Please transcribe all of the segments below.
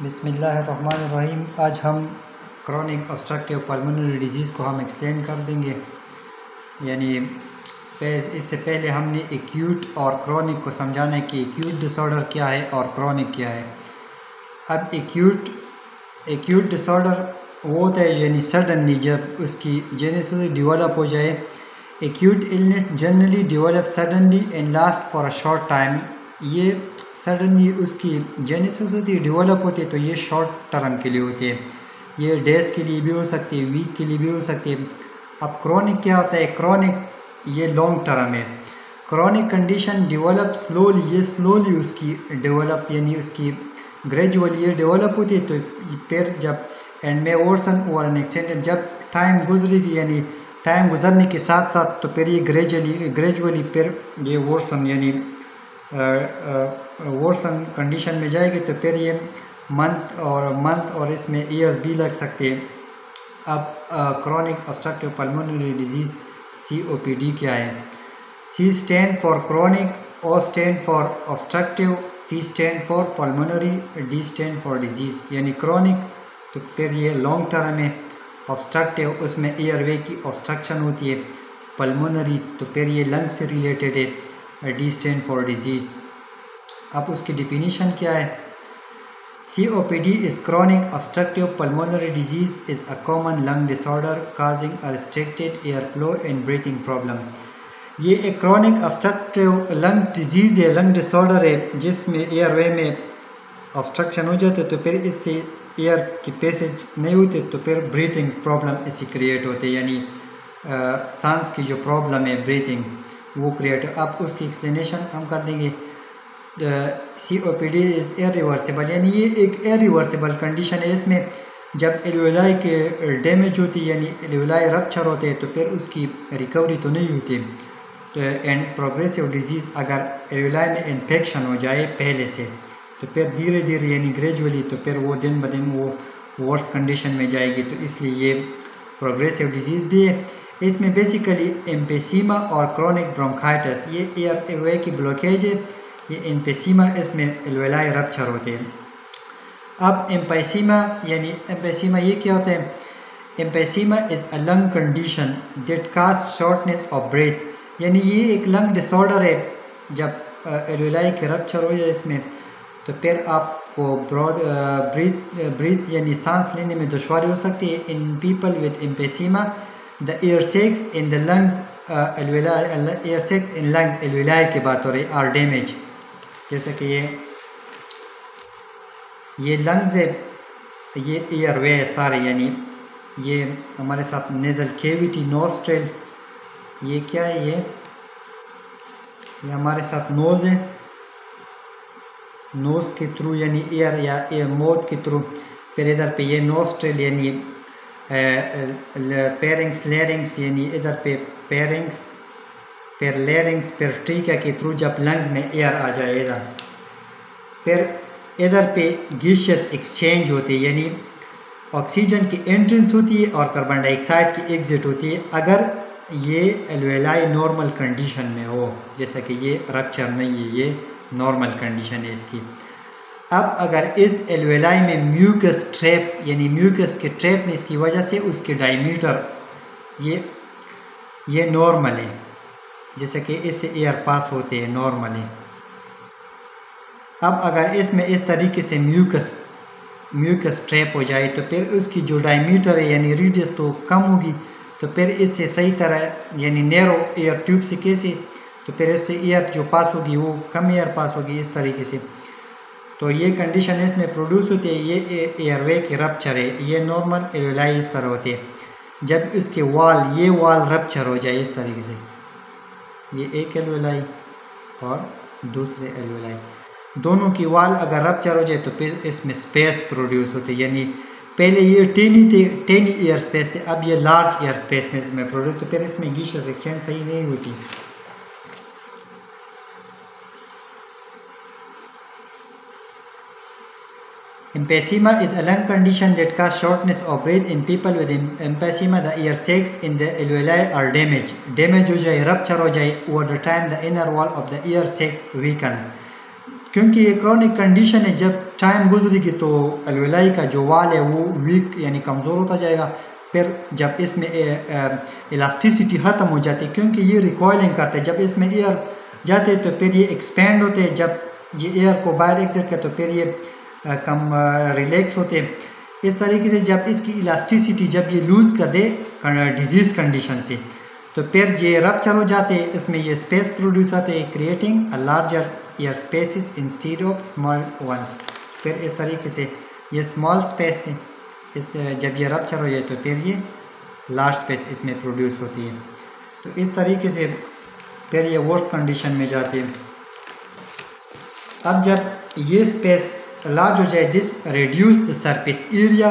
बिस्मिल्लाहिर्रहमानिर्रहीम। आज हम क्रॉनिक ऑब्स्ट्रक्टिव पल्मोनरी डिजीज़ को हम एक्सप्लेन कर देंगे। यानी इससे पहले हमने एक्यूट और क्रॉनिक को समझाना है कि एक्यूट डिसऑर्डर क्या है और क्रॉनिक क्या है। अब एक्यूट डिसऑर्डर वो होता है यानी सडनली जब उसकी जेनेसिस डेवलप हो जाए। Acute illness generally develop suddenly and last for a short time. ये सडनली उसकी जेनेसिस होती है, डेवलप होती है, तो ये शॉर्ट टर्म के लिए होती है। ये डेज के लिए भी हो सकती है, वीक के लिए भी हो सकती है। अब क्रॉनिक क्या होता है? क्रॉनिक ये लॉन्ग टर्म है। क्रॉनिक कंडीशन डेवलप स्लोली, ये स्लोली उसकी डेवलप यानी उसकी ग्रेजुअली ये डेवलप होती है। तो फिर जब एंड में वर्सन ओवर एन एक्सटेंडेड, जब टाइम गुजरेगी यानी टाइम गुजरने के साथ साथ तो फिर ये ग्रेजुअली फिर ये वर्सन यानी वर्सन कंडीशन में जाएगी। तो फिर ये मंथ और इसमें ईयर्स भी लग सकते हैं। अब chronic obstructive pulmonary disease COPD क्या है? C stand for chronic, O stand for obstructive, P stand for pulmonary, D stand for disease. यानी क्रॉनिक तो फिर ये लॉन्ग टर्म है, ऑब्स्ट्रक्टिव उसमें एयरवे की ऑब्स्ट्रक्शन होती है, पल्मोनरी तो फिर ये लंग से रिलेटेड है, D स्टैंड फॉर डिजीज़। अब उसकी डिफिनीशन क्या है? COPD is chronic obstructive pulmonary disease is a common lung disorder causing a restricted airflow and breathing problem। ये एक chronic obstructive lung disease है, लंग डिसऑर्डर है, जिसमें एयरवे में ऑब्स्ट्रक्शन हो जाते तो फिर इससे एयर की पैसेज नहीं होती तो फिर ब्रीथिंग प्रॉब्लम इससे क्रिएट होते हैं, यानी सांस की जो प्रॉब्लम है ब्रीथिंग वो क्रिएट। अब उसकी एक्सप्लेनेशन हम कर देंगे। COPD इज़ इरिवर्सिबल, यानी ये एक इरिवर्सिबल कंडीशन है। इसमें जब एल्वेलाई के डैमेज होती है यानी एल्वेलाई रप्चर होते हैं तो फिर उसकी रिकवरी तो नहीं होती। तो एंड प्रोग्रेसिव डिजीज़, अगर एल्वेलाई में इन्फेक्शन हो जाए पहले से तो फिर धीरे धीरे यानी ग्रेजुअली तो फिर वो दिन ब दिन वो वर्स कंडीशन में जाएगी। तो इसलिए ये प्रोग्रेसिव डिजीज़ भी है। इसमें बेसिकली एम्फीसीमा और क्रॉनिक ब्रोंकाइटिस, ये एयरवे की ब्लॉकेज है। ये एम्फीसीमा, इसमें एल्वेलाई रप्चर होते हैं। अब एम्फीसीमा यानी एम्फीसीमा ये क्या होता है? Emphysema is a lung condition that cause shortness of breath, यानी ये एक लंग डिसऑर्डर है। जब एल्वेलाई के रप्चर हो जाए इसमें तो फिर आपको ब्रीथ यानी सांस लेने में दुश्वारी हो सकती है। In people with emphysema the air sacs in the lungs air sacs in lungs alveoli की बात हो रही आर डैमेज। जैसे कि ये लंग्स है, ये एयरवे है सारे, यानी ये हमारे साथ नेजल कैविटी, नोस्ट्रिल, ये क्या है? ये हमारे साथ नोज़ है, नोज़ के थ्रू यानी एयर या एयर माउथ के थ्रू। फिर इधर पे ये नोस्ट्रिल यानी पेरिंग्स, लेरिंग्स, यानी इधर पे पेरिंग्स, फिर लेरिंग्स, फिर ट्रीका के थ्रू जब लंग्स में एयर आ जाए इधर। फिर इधर पे गैसियस एक्सचेंज होती है, यानी ऑक्सीजन की एंट्रेंस होती है और कार्बन डाइऑक्साइड की एग्जिट होती है। अगर ये एल्वेलाई नॉर्मल कंडीशन में हो, जैसा कि ये रप्चर नहीं है, ये नॉर्मल कंडीशन है इसकी। अब अगर इस एल्वेलाई में म्यूकस ट्रैप यानी म्यूकस के ट्रैपनेस की वजह से उसके डायमीटर ये नॉर्मल है, जैसे कि इससे एयर पास होते हैं नॉर्मली। अब अगर इसमें इस तरीके से म्यूकस ट्रैप हो जाए तो फिर उसकी जो डायमीटर है यानी रेडियस तो कम होगी। तो फिर इससे सही तरह यानी नैरो एयर ट्यूब से कैसे, तो फिर इससे एयर जो पास होगी वो कम एयर पास होगी इस तरीके से। तो ये कंडीशन इसमें प्रोड्यूस होती है। ये एयरवे की रप्चर है, ये नॉर्मल एल्वेलाई इस तरह होती है। जब इसके ये वाल रप्चर हो जाए इस तरीके से, ये एक एल्वेलाई और दूसरे एल्वेलाई, दोनों की वाल अगर रप्चर हो जाए तो फिर इसमें स्पेस प्रोड्यूस होती है। यानी पहले ये टेनी एयर स्पेस थे, अब ये लार्ज एयर स्पेस में इसमें प्रोड्यूस, तो फिर इसमें गैसियस एक्सचेंज सही नहीं होती। Emphysema is a lung condition that causes shortness of breath in people with emphysema. The air sacs in the alveoli are damaged. Damage हो जाए, rupture हो जाए, over the time the inner wall of the air sacs weaken। क्योंकि ये chronic condition है, जब time गुजरेगी तो अलवेलाई का जो वाल है वो वीक यानी कमज़ोर होता जाएगा। फिर जब इसमें इलास्टिसिटी ख़त्म हो जाती है क्योंकि ये रिकॉइलिंग करते हैं, जब इसमें एयर जाते हैं तो फिर ये एक्सपेंड होते हैं, जब ये एयर को बाहर एग्जिट करते तो फिर ये कम रिलैक्स होते हैं। इस तरीके से जब इसकी इलास्टिसिटी जब ये लूज़ कर दे डिजीज़ कंडीशन से तो फिर ये रप्चर हो जाते हैं, इसमें ये स्पेस प्रोड्यूस होते हैं creating a larger air spaces instead of small one. फिर इस तरीके से ये स्मॉल स्पेस है, इस जब ये रप्चर हो जाए तो फिर ये लार्ज स्पेस इसमें प्रोड्यूस होती है। तो इस तरीके से फिर ये वर्स कंडीशन में जाती है। अब जब ये स्पेस लार्ज हो जाए this reduce the surface area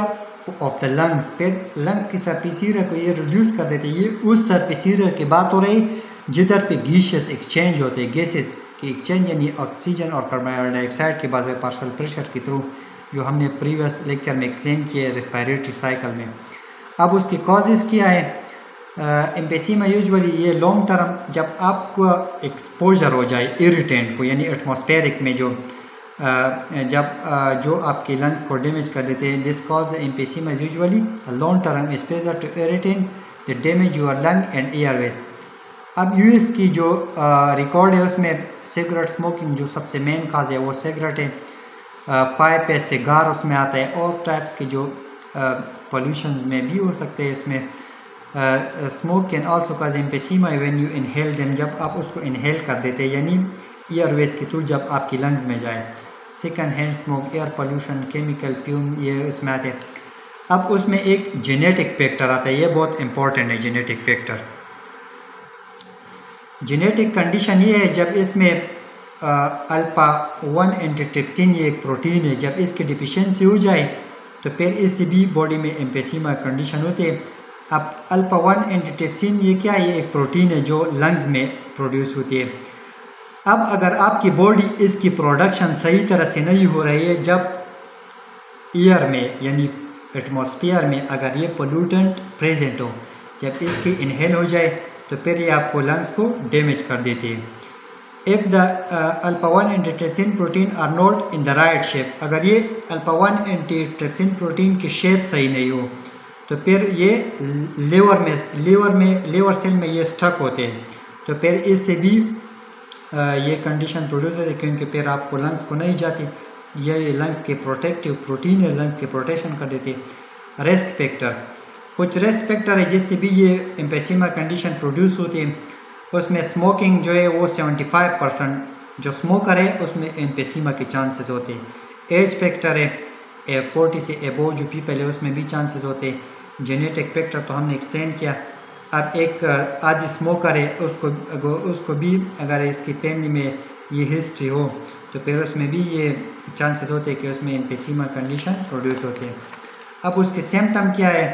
of the lungs, फिर लंग्स की सरफेस एरिया को ये रिड्यूस कर देते हैं। ये उस सरफेस एरिया की बात हो रही जिधर पे गैसेस एक्सचेंज होते हैं, गैसेस की एक्सचेंज यानी ऑक्सीजन और कार्बन डाइऑक्साइड के बाद पार्शियल प्रेशर के थ्रू, जो हमने प्रीवियस लेक्चर में एक्सप्लेन किया रेस्पिरेटरी साइकिल में। अब उसकी कॉजेज़ क्या है? एम्फीसीमा यूजुअली ये लॉन्ग टर्म जब आपको एक्सपोजर हो जाए इरिटेंट को यानी एटमॉस्फेरिक में जो जो आपके लंग को डैमेज कर देते हैं, this cause the emphysema usually long term exposure to irritant the damage your lung and airways. अब यूएस की जो रिकॉर्ड है उसमें सिगरेट स्मोकिंग जो सबसे मेन काज है वो सिगरेट है, पाइप है, सिगार उसमें आता है, और टाइप्स के जो पोल्यूशन में भी हो सकते हैं। इसमें smoke can also cause emphysema when you inhale them, जब आप उसको इनहेल कर देते हैं यानी एयरवेज के थ्रू जब आपकी लंग्स में जाए। Second hand smoke, air pollution, chemical fume, ये इसमें आते हैं। अब उसमें एक जेनेटिक फैक्टर आता है, ये बहुत इंपॉर्टेंट है जेनेटिक फैक्टर। जेनेटिक कंडीशन ये है जब इसमें अल्फा 1 एंटीट्रिप्सिन ये एक प्रोटीन है, जब इसकी डिफिशियंसी हो जाए तो फिर इससे भी बॉडी में एम्फीसीमा कंडीशन होती है। अब अल्फा 1 एंटीट्रिप्सिन ये क्या है? ये एक प्रोटीन है जो लंग्स में प्रोड्यूस होती है। अब अगर आपकी बॉडी इसकी प्रोडक्शन सही तरह से नहीं हो रही है, जब एयर में यानी एटमॉस्फेयर में अगर ये पोल्यूटेंट प्रेजेंट हो, जब इसकी इनहेल हो जाए तो फिर ये आपको लंग्स को डैमेज कर देती है। If the alpha 1 antitrypsin protein are not in the right shape, अगर ये अल्फा 1 एंटीट्रिप्सिन प्रोटीन की शेप सही नहीं हो तो फिर ये लीवर सेल में ये स्टक होते हैं, तो फिर इससे भी ये कंडीशन प्रोड्यूस होती है क्योंकि फिर आपको लंग्स को नहीं जाती। ये लंग्स के प्रोटेक्टिव प्रोटीन है, लंग्स के प्रोटेक्शन कर देती है। रिस्क फैक्टर, कुछ रिस्क फैक्टर है जिससे भी ये एम्फीसीमा कंडीशन प्रोड्यूस होती है। उसमें स्मोकिंग जो है वो 75% जो स्मोकर है उसमें एम्फीसीमा के चांसेस होते हैं। एज फैक्टर है 40 से एबोव जो पीपल है उसमें भी चांसेस होते हैं। जेनेटिक फैक्टर तो हमने एक्सप्लेन किया। अब एक आदि स्मोकर है उसको भी अगर इसकी फैमिली में ये हिस्ट्री हो तो फिर उसमें भी ये चांसेस होते हैं कि उसमें एम्फीसीमा कंडीशन प्रोड्यूस होते हैं। अब उसके सिम्टम क्या है?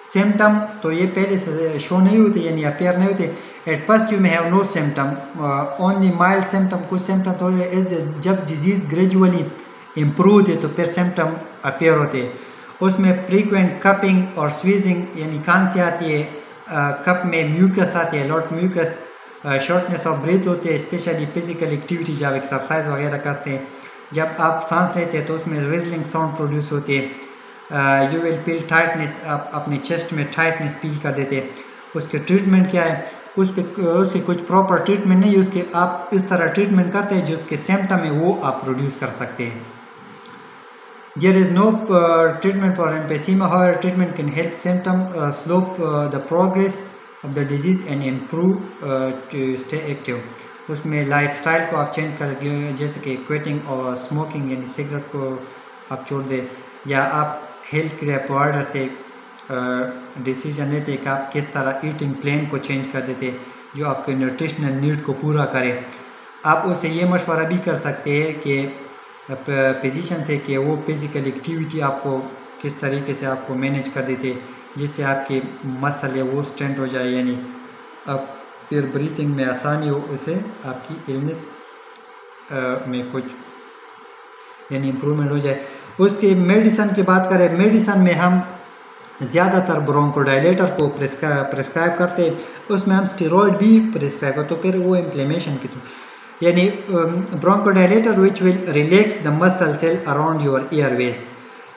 सिम्टम तो ये पहले से शो नहीं होते यानी अपेयर नहीं होते। At first you may have no symptom, only mild symptom. कुछ सिम्टम तो जब डिजीज़ ग्रेजुअली इम्प्रूव है तो फिर सिम्टम अपेयर होते हैं। उसमें फ्रीक्वेंट कपिंग और स्वीजिंग यानी कान से आती है, कप में म्यूकस आती है, lot mucus, shortness of breath होते हैं, स्पेशली फिजिकल एक्टिविटी जब एक्सरसाइज वगैरह करते हैं। जब आप सांस लेते हैं तो उसमें रिजलिंग साउंड प्रोड्यूस होती है। यू विल फील टाइटनेस, आप अपने चेस्ट में टाइटनेस फील कर देते हैं। उसके ट्रीटमेंट क्या है? उसकी कुछ प्रॉपर ट्रीटमेंट नहीं, उसके आप इस तरह ट्रीटमेंट करते हैं जो उसके सिम्टम है वो आप प्रोड्यूस कर सकते हैं। There is no treatment for emphysema. However, treatment can help symptom slow the progress of the disease and improve to stay active. उसमें लाइफस्टाइल को आप चेंज कर, जैसे कि क्विटिंग और स्मोकिंग यानी सिगरेट को आप छोड़ दें, या आप हेल्थ केयर प्रोवाइडर से डिसीजन लेते हैं कि आप किस तरह ईटिंग प्लान को चेंज कर देते जो आपके न्यूट्रिशनल नीड को पूरा करे। आप उससे ये मशवरा भी कर सकते हैं कि फिजिशियन से कि वो फिज़िकल एक्टिविटी आपको किस तरीके से आपको मैनेज कर देते जिससे आपके मसल है वो स्ट्रेंथ हो जाए, यानी अब फिर ब्रीथिंग में आसानी हो, उसे आपकी इलनेस में कुछ यानी इम्प्रूवमेंट हो जाए। उसके मेडिसन की बात करें, मेडिसन में हम ज़्यादातर ब्रोंकोडायलेटर को प्रिस्क्राइब करते हैं, उसमें हम स्टेरॉयड भी प्रिस्क्राइब करते, तो फिर वो इन्फ्लेमेशन की यानी bronchodilator which will relax the muscle cell around your airways,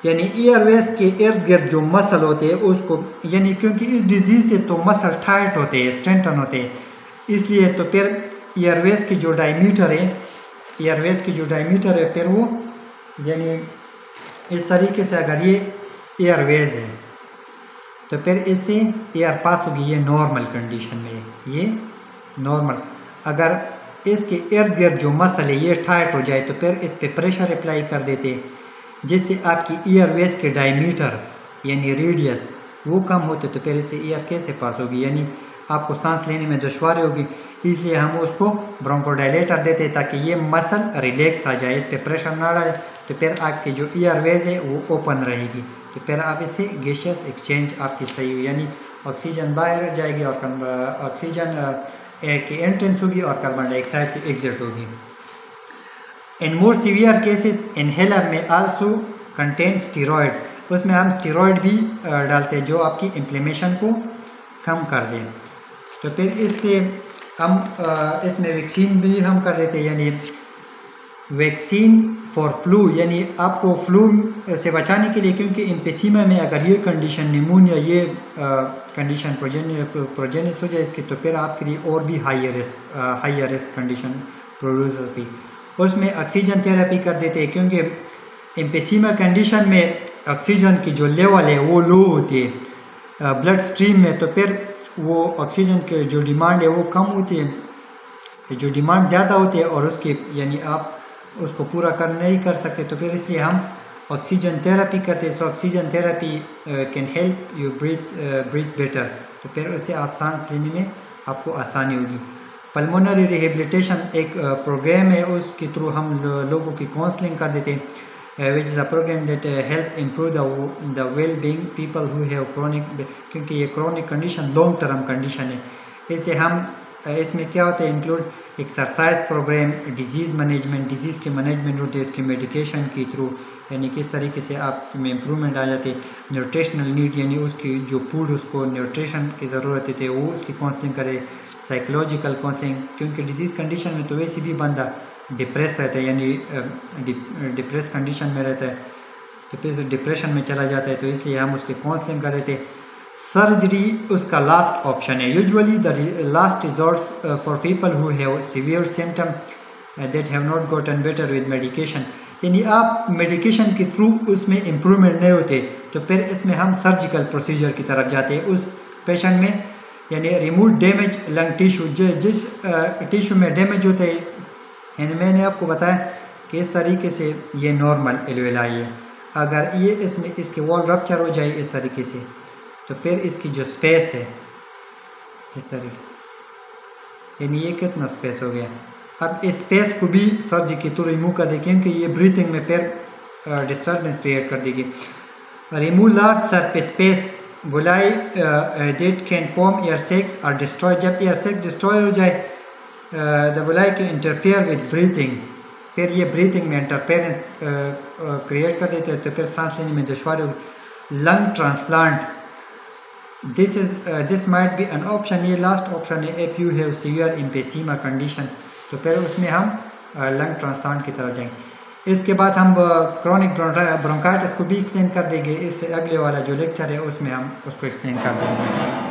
यानी एयरवेज के इर्द गिर्द जो मसल होते हैं उसको, यानी क्योंकि इस डिजीज़ से तो मसल टाइट होते हैं, स्ट्रेंथन होते हैं, इसलिए तो फिर एयरवेज की जो डायमीटर है, एयरवेज की जो डायमीटर है फिर वो यानी इस तरीके से अगर ये एयरवेज है तो फिर इससे एयर पास होगी, ये नॉर्मल कंडीशन में, ये नॉर्मल। अगर इसके इर्द गिर्द जो मसल है ये टाइट हो जाए तो फिर इस पर प्रेशर अप्लाई कर देते हैं, जिससे आपकी एयरवेज के डायमीटर यानी रेडियस वो कम होते, तो फिर इससे एयर कैसे पास होगी, यानी आपको सांस लेने में दुश्वारी होगी। इसलिए हम उसको ब्रोंकोडायलेटर देते हैं ताकि ये मसल रिलैक्स आ जाए, इस पर प्रेशर ना डाले, तो फिर आपकी जो एयरवेज है वो ओपन रहेगी, तो फिर आप इससे गैसियस एक्सचेंज आपकी सही हुई, यानी ऑक्सीजन बाहर जाएगी और ऑक्सीजन की एंट्रेंस होगी और कार्बन डाइऑक्साइड की एग्जिट होगी। इन मोर सीवियर केसेस इनहेलर में आल्सो कंटेन स्टीरॉयड, उसमें हम स्टीरॉयड भी डालते हैं जो आपकी इन्फ्लेमेशन को कम कर दें। तो फिर इससे हम इसमें वैक्सीन भी हम कर देते हैं, यानी वैक्सीन फॉर फ्लू, यानी आपको फ्लू से बचाने के लिए, क्योंकि एम्फीसीमा में अगर ये कंडीशन निमोनिया ये कंडीशन प्रोजेनिस हो जाए इसकी, तो फिर आपके लिए और भी हाई रिस्क कंडीशन प्रोड्यूस होती, उसमें ऑक्सीजन थेरेपी कर देते हैं, क्योंकि एम्फीसीमा कंडीशन में ऑक्सीजन की जो लेवल है वो लो होती है ब्लड स्ट्रीम में, तो फिर वो ऑक्सीजन की जो डिमांड है वो कम होती है, जो डिमांड ज़्यादा होती है और उसकी यानी आप उसको पूरा नहीं कर सकते, तो फिर इसलिए हम ऑक्सीजन थेरेपी करते हैं। So oxygen therapy can help you breathe better, तो फिर उससे आप सांस लेने में आपको आसानी होगी। पल्मोनरी रिहेबिलिटेशन एक प्रोग्राम है, उसके थ्रू हम लोगों की काउंसलिंग कर देते हैं, which is a programme that help improve the well being people who have chronic, क्योंकि ये chronic condition long term condition है, इससे हम इसमें क्या होता है include exercise programme, disease management, disease के मैनेजमेंट होते हैं उसके मेडिकेशन के थ्रू, यानी किस तरीके से आप में इम्प्रूवमेंट आ जाती है। न्यूट्रिशनल नीड, यानी उसकी जो फूड उसको न्यूट्रिशन की ज़रूरत है वो उसकी काउंसलिंग करे। साइकोलॉजिकल काउंसलिंग, क्योंकि डिजीज़ कंडीशन में तो वैसे भी बंदा डिप्रेस रहता है, यानी डिप्रेस कंडीशन में रहता है, तो फिर डिप्रेशन में चला जाता है, तो इसलिए हम उसकी काउंसलिंग कर रहे थे। सर्जरी उसका लास्ट ऑप्शन है, usually the last resorts for people who have severe symptom that have not gotten better with medication, यानी आप मेडिकेशन के थ्रू उसमें इम्प्रूवमेंट नहीं होते, तो फिर इसमें हम सर्जिकल प्रोसीजर की तरफ जाते हैं उस पेशेंट में, यानी रिमूव डैमेज लंग टिश्यू, जिस टिश्यू में डैमेज होता है, यानी मैंने आपको बताया कि इस तरीके से ये नॉर्मल एल्वेलाई है, अगर ये इसमें इसके वॉल रप्चर हो जाए इस तरीके से, तो फिर इसकी जो स्पेस है इस तरीके, यानी ये कितना स्पेस हो गया, अब इस स्पेस को भी सर्जरी के थ्रू रिमूव कर दें, क्योंकि ये ब्रीथिंग में फिर डिस्टर्बेंस क्रिएट कर देगी। रिमूव लार्ज सरफेस स्पेस बुलाई date can form air sacs और डिस्ट्रॉय, जब एयर सैक डिस्ट्रॉय हो जाए द बुलाई के इंटरफेयर विद ब्रीथिंग, फिर ये ब्रीथिंग में इंटरफेरेंस क्रिएट कर देते हैं, तो फिर सांस लेने में दुश्वारी होगी। Lung transplant, this might be an option, ये लास्ट ऑप्शन है if you have severe emphysema condition, तो फिर उसमें हम लंग ट्रांसप्लांट की तरफ जाएंगे। इसके बाद हम क्रॉनिक ब्रोंकाइटिस को भी एक्सप्लेन कर देंगे, इससे अगले वाला जो लेक्चर है उसमें हम उसको एक्सप्लेन कर देंगे।